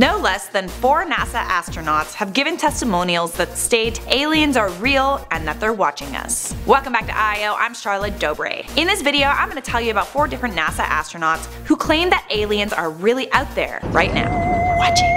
No less than 4 NASA astronauts have given testimonials that state aliens are real and that they're watching us. Welcome back to IO, I'm Charlotte Dobre. In this video, I'm going to tell you about 4 different NASA astronauts who claim that aliens are really out there right now, watching.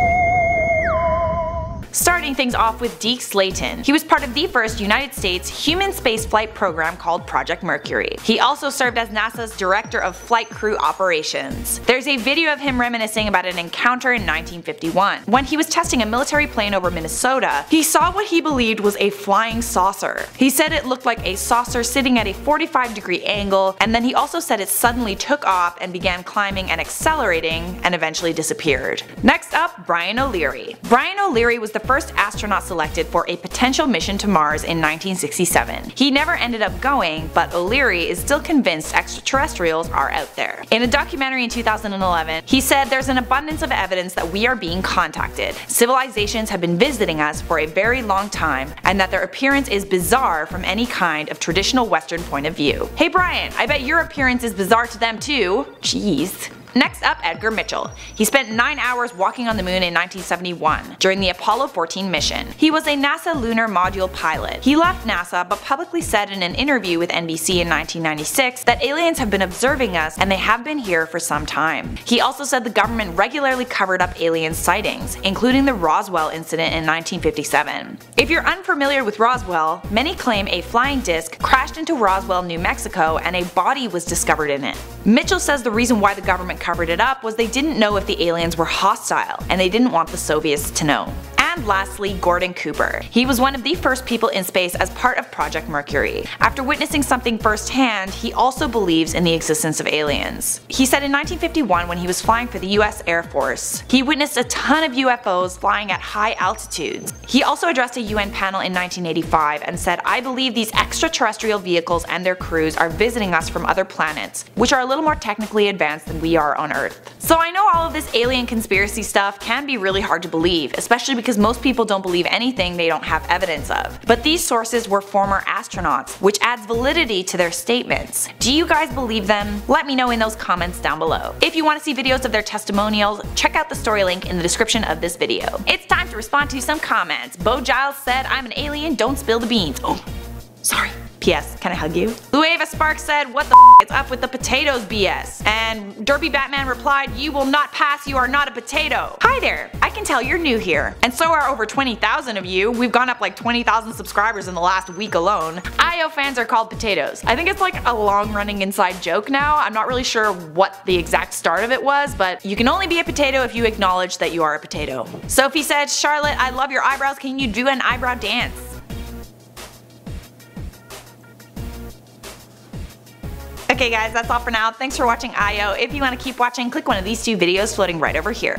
Starting things off with Deke Slayton. He was part of the first United States human spaceflight program called Project Mercury. He also served as NASA's Director of Flight Crew Operations. There's a video of him reminiscing about an encounter in 1951. When he was testing a military plane over Minnesota, he saw what he believed was a flying saucer. He said it looked like a saucer sitting at a 45-degree angle, and then he also said it suddenly took off and began climbing and accelerating and eventually disappeared. Next up, Brian O'Leary. Brian O'Leary was the first astronaut selected for a potential mission to Mars in 1967. He never ended up going, but O'Leary is still convinced extraterrestrials are out there. In a documentary in 2011, he said there's an abundance of evidence that we are being contacted. Civilizations have been visiting us for a very long time, and that their appearance is bizarre from any kind of traditional Western point of view. Hey Brian, I bet your appearance is bizarre to them too. Jeez. Next up, Edgar Mitchell. He spent 9 hours walking on the moon in 1971 during the Apollo 14 mission. He was a NASA lunar module pilot. He left NASA but publicly said in an interview with NBC in 1996 that aliens have been observing us and they have been here for some time. He also said the government regularly covered up alien sightings, including the Roswell incident in 1957. If you're unfamiliar with Roswell, many claim a flying disc crashed into Roswell, New Mexico, and a body was discovered in it. Mitchell says the reason why the government covered it up was they didn't know if the aliens were hostile, and they didn't want the Soviets to know. And lastly, Gordon Cooper. He was one of the first people in space as part of Project Mercury. After witnessing something firsthand, he also believes in the existence of aliens. He said in 1951, when he was flying for the US Air Force, he witnessed a ton of UFOs flying at high altitudes. He also addressed a UN panel in 1985 and said, "I believe these extraterrestrial vehicles and their crews are visiting us from other planets, which are a little more technically advanced than we are on Earth." So I know all of this alien conspiracy stuff can be really hard to believe, especially because most people don't believe anything they don't have evidence of. But these sources were former astronauts, which adds validity to their statements. Do you guys believe them? Let me know in those comments down below. If you want to see videos of their testimonials, check out the story link in the description of this video. It's time to respond to some comments. Bo Giles said, "I'm an alien, don't spill the beans." Oh, sorry. P.S. Can I hug you? Lueva Sparks said, "What the f is up with the potatoes BS?" And Derpy Batman replied, "You will not pass, you are not a potato." Hi there, I can tell you're new here. And so are over 20,000 of you. We've gone up like 20,000 subscribers in the last week alone. IO fans are called potatoes. I think it's like a long running inside joke now. I'm not really sure what the exact start of it was, but you can only be a potato if you acknowledge that you are a potato. Sophie said, "Charlotte, I love your eyebrows, can you do an eyebrow dance?" Okay guys, that's all for now. Thanks for watching IO. If you want to keep watching, click one of these 2 videos floating right over here.